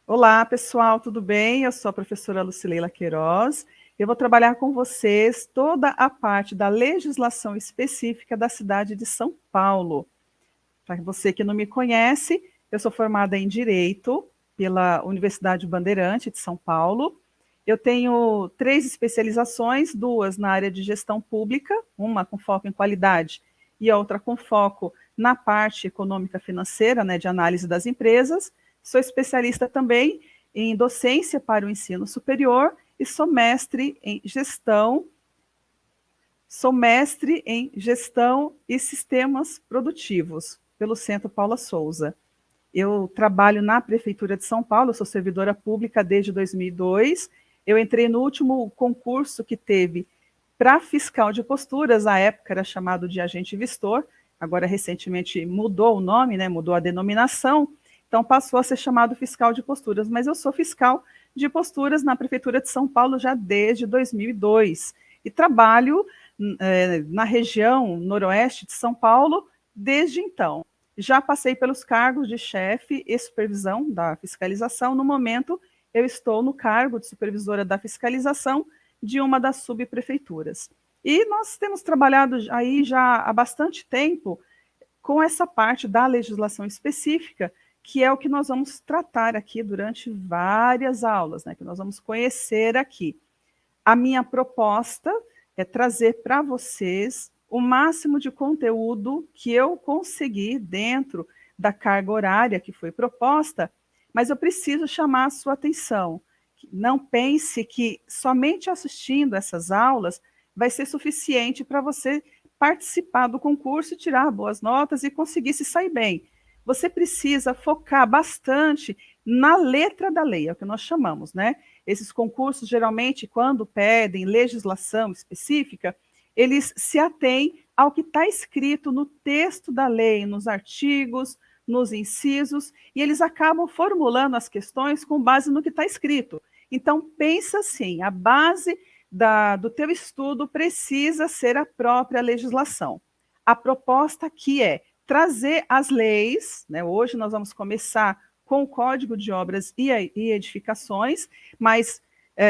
Olá, pessoal, tudo bem? Eu sou a professora Lucileila Queiroz. Eu vou trabalhar com vocês toda a parte da legislação específica da cidade de São Paulo. Para você que não me conhece, eu sou formada em Direito pela Universidade Bandeirante de São Paulo. Eu tenho 3 especializações, 2 na área de gestão pública, uma com foco em qualidade e a outra com foco na parte econômica financeira, né, de análise das empresas. Sou especialista também em docência para o ensino superior e sou mestre em gestão e sistemas produtivos pelo Centro Paula Souza. Eu trabalho na Prefeitura de São Paulo, sou servidora pública desde 2002. Eu entrei no último concurso que teve para fiscal de posturas, à época era chamado de agente vistor, agora recentemente mudou o nome, né, mudou a denominação, então passou a ser chamado fiscal de posturas, mas eu sou fiscal de posturas na Prefeitura de São Paulo já desde 2002 e trabalho na região noroeste de São Paulo desde então. Já passei pelos cargos de chefe e supervisão da fiscalização. No momento, eu estou no cargo de supervisora da fiscalização de uma das subprefeituras. E nós temos trabalhado aí já há bastante tempo com essa parte da legislação específica, que é o que nós vamos tratar aqui durante várias aulas, né, que nós vamos conhecer aqui. A minha proposta é trazer para vocês o máximo de conteúdo que eu conseguir dentro da carga horária que foi proposta, mas eu preciso chamar a sua atenção. Não pense que somente assistindo essas aulas vai ser suficiente para você participar do concurso, tirar boas notas e conseguir se sair bem. Você precisa focar bastante na letra da lei, é o que nós chamamos, né? Esses concursos, geralmente, quando pedem legislação específica, eles se atêm ao que está escrito no texto da lei, nos artigos, nos incisos, e eles acabam formulando as questões com base no que está escrito. Então, pensa assim, a base do teu estudo precisa ser a própria legislação. A proposta aqui é trazer as leis, né? Hoje nós vamos começar com o Código de Obras e Edificações, mas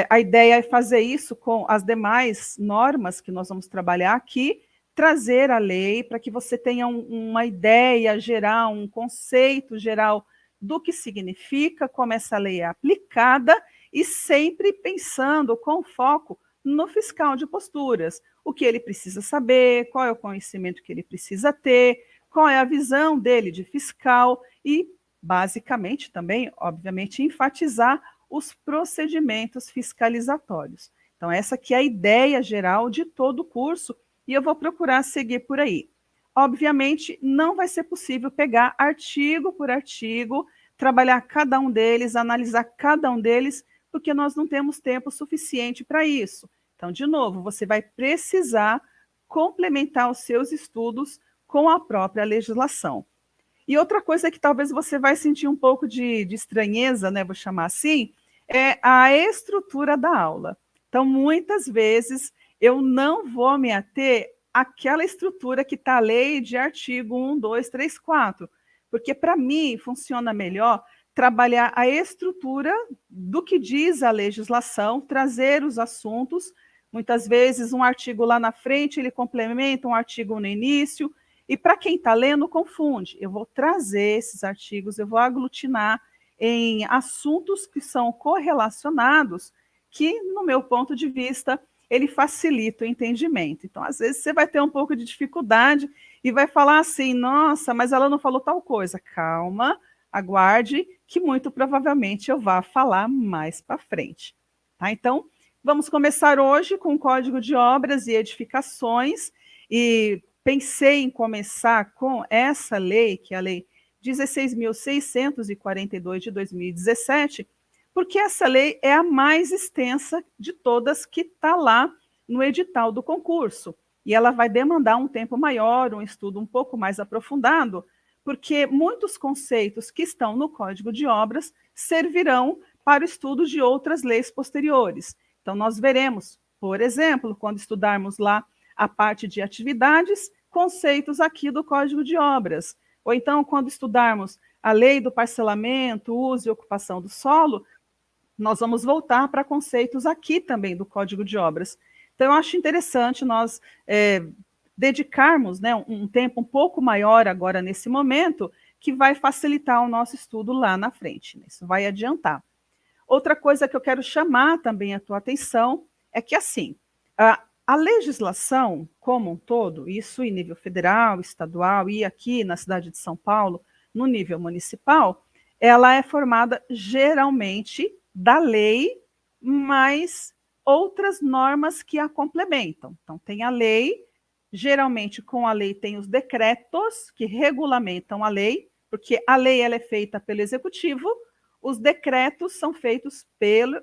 a ideia é fazer isso com as demais normas que nós vamos trabalhar aqui, trazer a lei para que você tenha uma ideia geral, um conceito geral do que significa, como essa lei é aplicada, e sempre pensando com foco no fiscal de posturas, o que ele precisa saber, qual é o conhecimento que ele precisa ter, qual é a visão dele de fiscal e, basicamente, também, obviamente, enfatizar os procedimentos fiscalizatórios. Então, essa aqui é a ideia geral de todo o curso e eu vou procurar seguir por aí. Obviamente, não vai ser possível pegar artigo por artigo, trabalhar cada um deles, analisar cada um deles, porque nós não temos tempo suficiente para isso. Então, de novo, você vai precisar complementar os seus estudos com a própria legislação. E outra coisa que talvez você vai sentir um pouco de estranheza, né, vou chamar assim, é a estrutura da aula. Então, muitas vezes, eu não vou me ater àquela estrutura que está a lei de artigo 1, 2, 3, 4, porque, para mim, funciona melhor trabalhar a estrutura do que diz a legislação, trazer os assuntos, muitas vezes um artigo lá na frente, ele complementa um artigo no início, e para quem está lendo, confunde. Eu vou trazer esses artigos, eu vou aglutinar em assuntos que são correlacionados, que, no meu ponto de vista, ele facilita o entendimento. Então, às vezes, você vai ter um pouco de dificuldade e vai falar assim, nossa, mas ela não falou tal coisa. Calma, aguarde, que muito provavelmente eu vá falar mais para frente. Tá? Então, vamos começar hoje com o Código de Obras e Edificações, e pensei em começar com essa lei, que é a Lei 16.642 de 2017, porque essa lei é a mais extensa de todas que está lá no edital do concurso. E ela vai demandar um tempo maior, um estudo um pouco mais aprofundado, porque muitos conceitos que estão no Código de Obras servirão para o estudo de outras leis posteriores. Então, nós veremos, por exemplo, quando estudarmos lá a parte de atividades, conceitos aqui do Código de Obras. Ou então, quando estudarmos a lei do parcelamento, uso e ocupação do solo, nós vamos voltar para conceitos aqui também do Código de Obras. Então, eu acho interessante nós dedicarmos, né, um tempo um pouco maior agora nesse momento, que vai facilitar o nosso estudo lá na frente, né? Isso vai adiantar. Outra coisa que eu quero chamar também a tua atenção é que, assim, a legislação como um todo, isso em nível federal, estadual e aqui na cidade de São Paulo, no nível municipal, ela é formada geralmente da lei, mais outras normas que a complementam. Então, tem a lei, geralmente com a lei tem os decretos que regulamentam a lei, porque a lei ela é feita pelo executivo, os decretos são feitos pelo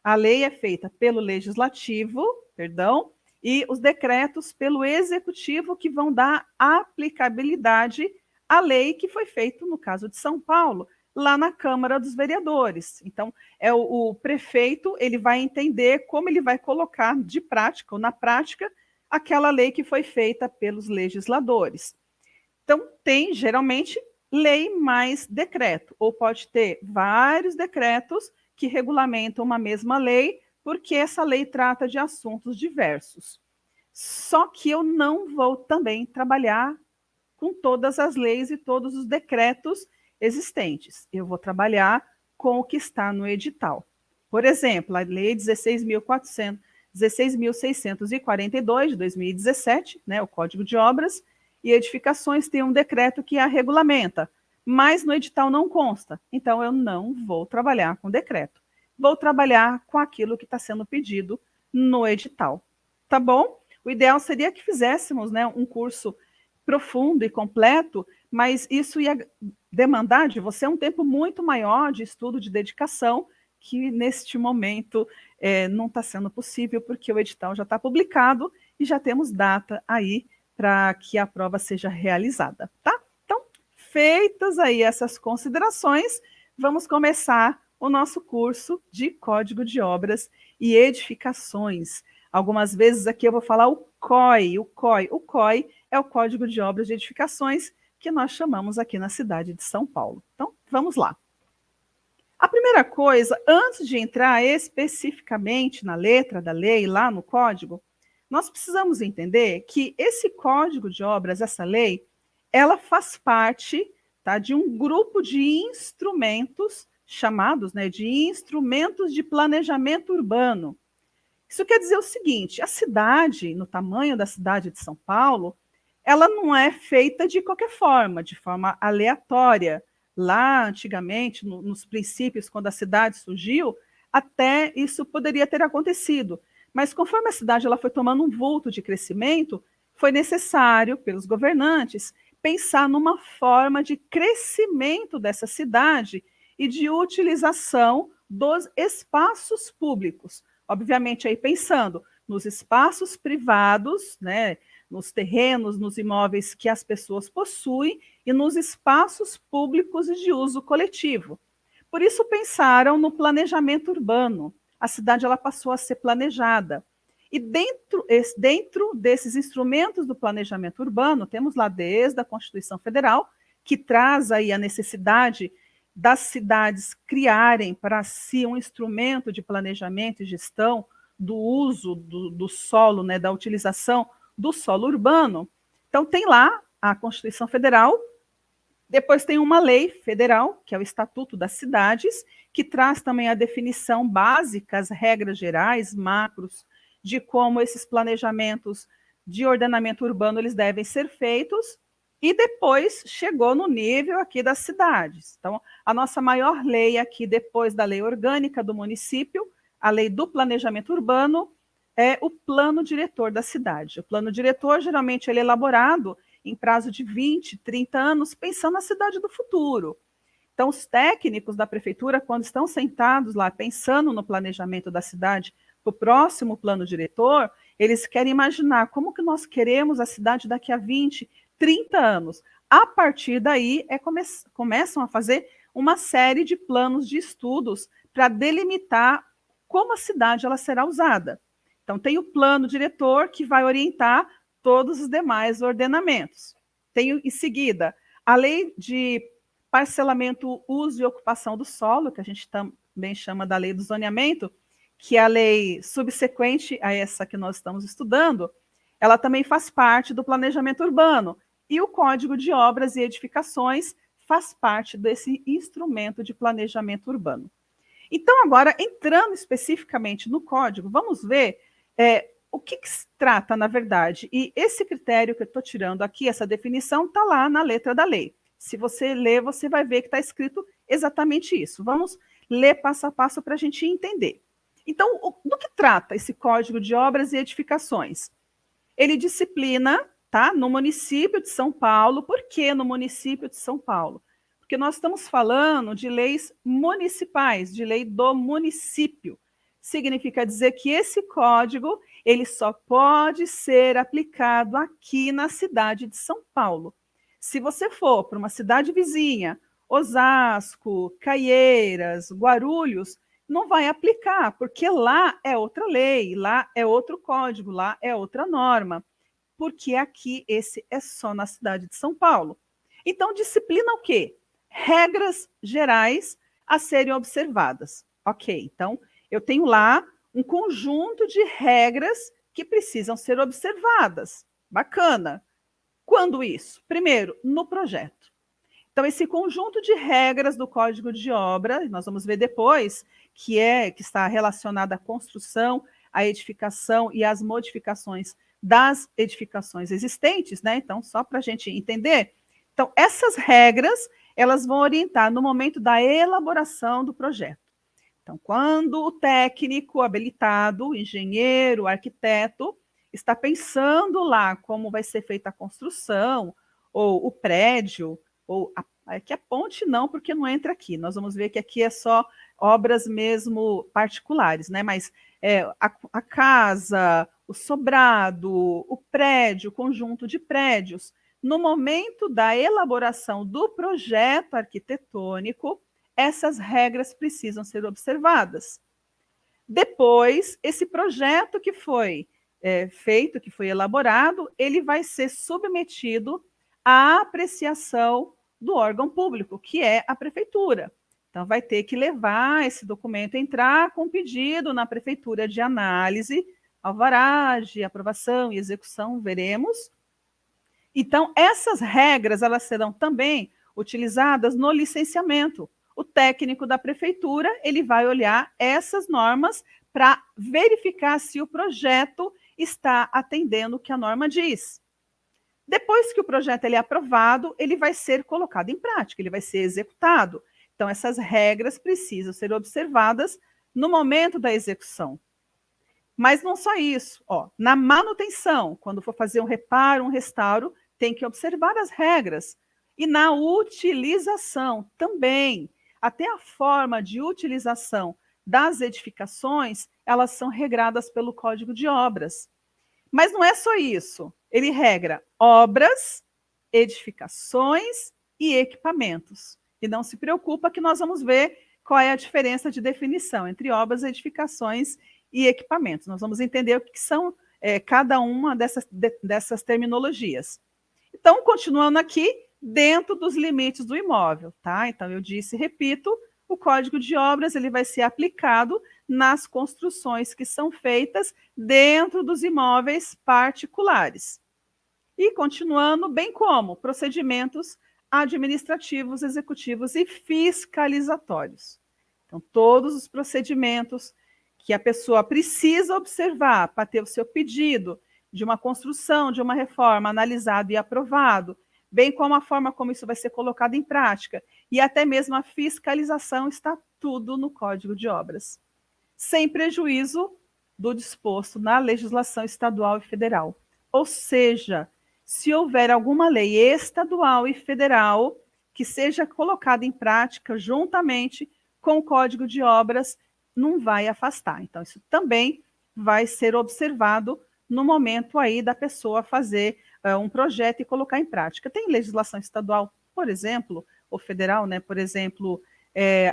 a lei é feita pelo legislativo, perdão, e os decretos pelo executivo que vão dar aplicabilidade à lei que foi feita no caso de São Paulo, lá na Câmara dos Vereadores. Então, o prefeito, ele vai entender como ele vai colocar de prática, ou na prática, aquela lei que foi feita pelos legisladores. Então, tem, geralmente, lei mais decreto, ou pode ter vários decretos que regulamentam uma mesma lei, porque essa lei trata de assuntos diversos. Só que eu não vou também trabalhar com todas as leis e todos os decretos existentes. Eu vou trabalhar com o que está no edital. Por exemplo, a Lei 16.642 de 2017, né, o Código de Obras e Edificações, tem um decreto que a regulamenta, mas no edital não consta. Então, eu não vou trabalhar com decreto. Vou trabalhar com aquilo que está sendo pedido no edital. Tá bom? O ideal seria que fizéssemos, né, um curso profundo e completo, mas isso ia demandar de você um tempo muito maior de estudo, de dedicação, que neste momento não está sendo possível, porque o edital já está publicado e já temos data aí para que a prova seja realizada, tá? Então, feitas aí essas considerações, vamos começar o nosso curso de Código de Obras e Edificações. Algumas vezes aqui eu vou falar o COI. O COI é o Código de Obras de Edificações, que nós chamamos aqui na cidade de São Paulo. Então, vamos lá. A primeira coisa, antes de entrar especificamente na letra da lei, lá no código, nós precisamos entender que esse Código de Obras, essa lei, ela faz parte, tá, de um grupo de instrumentos chamados, né, de instrumentos de planejamento urbano. Isso quer dizer o seguinte, a cidade, no tamanho da cidade de São Paulo, ela não é feita de qualquer forma, de forma aleatória. Lá, antigamente, nos princípios, quando a cidade surgiu, até isso poderia ter acontecido. Mas conforme a cidade ela foi tomando um vulto de crescimento, foi necessário, pelos governantes, pensar numa forma de crescimento dessa cidade e de utilização dos espaços públicos. Obviamente, aí pensando nos espaços privados, né, nos terrenos, nos imóveis que as pessoas possuem e nos espaços públicos de uso coletivo. Por isso pensaram no planejamento urbano. A cidade ela passou a ser planejada. E dentro desses instrumentos do planejamento urbano, temos lá desde a Constituição Federal, que traz aí a necessidade das cidades criarem para si um instrumento de planejamento e gestão do uso do solo, né, da utilização do solo urbano. Então, tem lá a Constituição Federal, depois tem uma lei federal, que é o Estatuto das Cidades, que traz também a definição básica, as regras gerais, macros, de como esses planejamentos de ordenamento urbano eles devem ser feitos, e depois chegou no nível aqui das cidades. Então, a nossa maior lei aqui, depois da lei orgânica do município, a lei do planejamento urbano, é o plano diretor da cidade. O plano diretor, geralmente, ele é elaborado em prazo de 20, 30 anos, pensando na cidade do futuro. Então, os técnicos da prefeitura, quando estão sentados lá, pensando no planejamento da cidade, para o próximo plano diretor, eles querem imaginar como que nós queremos a cidade daqui a 20, 30 anos. A partir daí, começam a fazer uma série de planos de estudos para delimitar como a cidade ela será usada. Então, tem o plano diretor que vai orientar todos os demais ordenamentos. Tem, em seguida, a lei de parcelamento, uso e ocupação do solo, que a gente também chama da lei do zoneamento, que é a lei subsequente a essa que nós estamos estudando, ela também faz parte do planejamento urbano. E o Código de Obras e Edificações faz parte desse instrumento de planejamento urbano. Então, agora, entrando especificamente no código, vamos ver o que se trata, na verdade. E esse critério que eu estou tirando aqui, essa definição, está lá na letra da lei. Se você ler, você vai ver que está escrito exatamente isso. Vamos ler passo a passo para a gente entender. Então, do que trata esse Código de Obras e Edificações? Ele disciplina, tá, no município de São Paulo. Por que no município de São Paulo? Porque nós estamos falando de leis municipais, de lei do município. Significa dizer que esse código, ele só pode ser aplicado aqui na cidade de São Paulo. Se você for para uma cidade vizinha, Osasco, Caieiras, Guarulhos, não vai aplicar, porque lá é outra lei, lá é outro código, lá é outra norma, porque aqui esse é só na cidade de São Paulo. Então, disciplina o quê? Regras gerais a serem observadas. Ok, então eu tenho lá um conjunto de regras que precisam ser observadas. Bacana. Quando isso? Primeiro, no projeto. Então, esse conjunto de regras do Código de Obra, nós vamos ver depois, que está relacionado à construção, à edificação e às modificações das edificações existentes, né? Então, só para a gente entender. Então, essas regras, elas vão orientar no momento da elaboração do projeto. Então, quando o técnico habilitado, o engenheiro, o arquiteto, está pensando lá como vai ser feita a construção, ou o prédio, ou aqui a ponte não, porque não entra aqui. Nós vamos ver que aqui é só obras mesmo particulares, né? Mas a casa, o sobrado, o prédio, o conjunto de prédios, no momento da elaboração do projeto arquitetônico, essas regras precisam ser observadas. Depois, esse projeto que foi feito, que foi elaborado, ele vai ser submetido à apreciação do órgão público, que é a prefeitura. Então, vai ter que levar esse documento, entrar com pedido na prefeitura de análise, alvará de aprovação e execução, veremos. Então, essas regras, elas serão também utilizadas no licenciamento. O técnico da prefeitura, ele vai olhar essas normas para verificar se o projeto está atendendo o que a norma diz. Depois que o projeto ele é aprovado, ele vai ser colocado em prática, ele vai ser executado. Então, essas regras precisam ser observadas no momento da execução. Mas não só isso, na manutenção, quando for fazer um reparo, um restauro, tem que observar as regras. E na utilização também. Até a forma de utilização das edificações, elas são regradas pelo Código de Obras. Mas não é só isso. Ele regra obras, edificações e equipamentos. E não se preocupa que nós vamos ver qual é a diferença de definição entre obras, edificações e equipamentos. Nós vamos entender o que são cada uma dessas terminologias. Então, continuando aqui, dentro dos limites do imóvel, tá? Então, eu disse, repito, o Código de Obras ele vai ser aplicado nas construções que são feitas dentro dos imóveis particulares. E continuando, bem como procedimentos administrativos, executivos e fiscalizatórios. Então, todos os procedimentos que a pessoa precisa observar para ter o seu pedido de uma construção, de uma reforma analisado e aprovado, bem como a forma como isso vai ser colocado em prática, e até mesmo a fiscalização, está tudo no Código de Obras, sem prejuízo do disposto na legislação estadual e federal. Ou seja, se houver alguma lei estadual e federal que seja colocada em prática juntamente com o Código de Obras, não vai afastar. Então, isso também vai ser observado no momento aí da pessoa fazer um projeto e colocar em prática. Tem legislação estadual, por exemplo, ou federal, né? Por exemplo,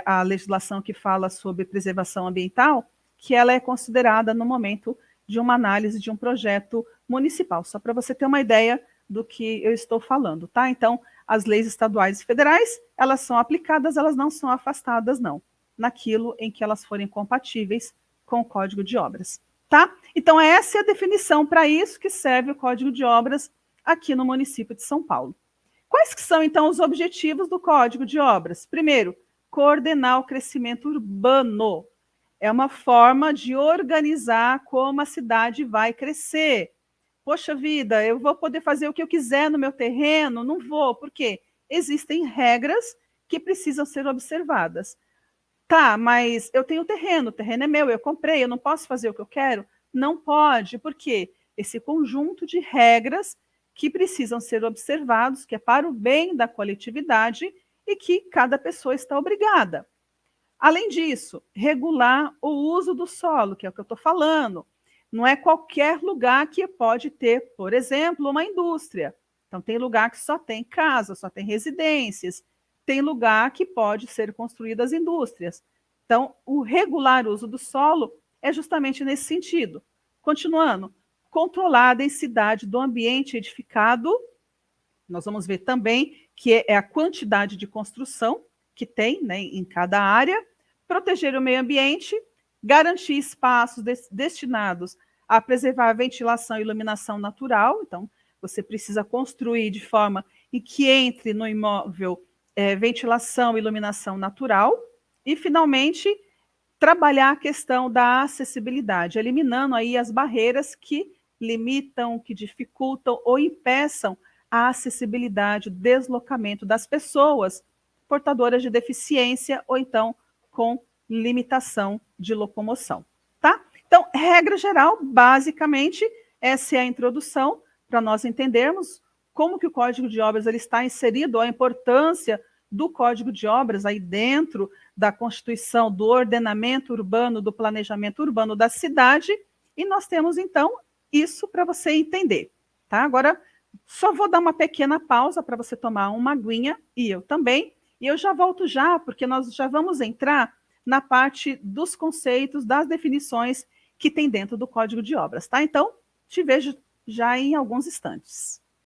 a legislação que fala sobre preservação ambiental, que ela é considerada no momento de uma análise de um projeto municipal, só para você ter uma ideia do que eu estou falando, tá? Então, as leis estaduais e federais, elas são aplicadas, elas não são afastadas, não, naquilo em que elas forem compatíveis com o Código de Obras, tá? Então, essa é a definição para isso que serve o Código de Obras aqui no município de São Paulo. Quais que são, então, os objetivos do Código de Obras? Primeiro, coordenar o crescimento urbano. É uma forma de organizar como a cidade vai crescer. Poxa vida, eu vou poder fazer o que eu quiser no meu terreno? Não vou, por quê? Existem regras que precisam ser observadas. Tá, mas eu tenho terreno, o terreno é meu, eu comprei, eu não posso fazer o que eu quero? Não pode, por quê? Esse conjunto de regras que precisam ser observados, que é para o bem da coletividade e que cada pessoa está obrigada. Além disso, regular o uso do solo, que é o que eu estou falando. Não é qualquer lugar que pode ter, por exemplo, uma indústria. Então, tem lugar que só tem casa, só tem residências. Tem lugar que pode ser construídas indústrias. Então, o regular uso do solo é justamente nesse sentido. Continuando, controlar a densidade do ambiente edificado. Nós vamos ver também que é a quantidade de construção que tem, né, em cada área, proteger o meio ambiente, garantir espaços destinados a preservar a ventilação e iluminação natural. Então, você precisa construir de forma em que entre no imóvel ventilação e iluminação natural. E, finalmente, trabalhar a questão da acessibilidade, eliminando aí as barreiras que limitam, que dificultam ou impeçam a acessibilidade, o deslocamento das pessoas portadoras de deficiência ou então com limitação de locomoção, tá? Então, regra geral, basicamente, essa é a introdução para nós entendermos como que o Código de Obras ele está inserido, a importância do Código de Obras aí dentro da Constituição, do ordenamento urbano, do planejamento urbano da cidade, e nós temos, então, isso para você entender, tá? Agora, só vou dar uma pequena pausa para você tomar uma aguinha, e eu também, e eu já volto já, porque nós já vamos entrar na parte dos conceitos, das definições que tem dentro do Código de Obras, tá? Então, te vejo já em alguns instantes.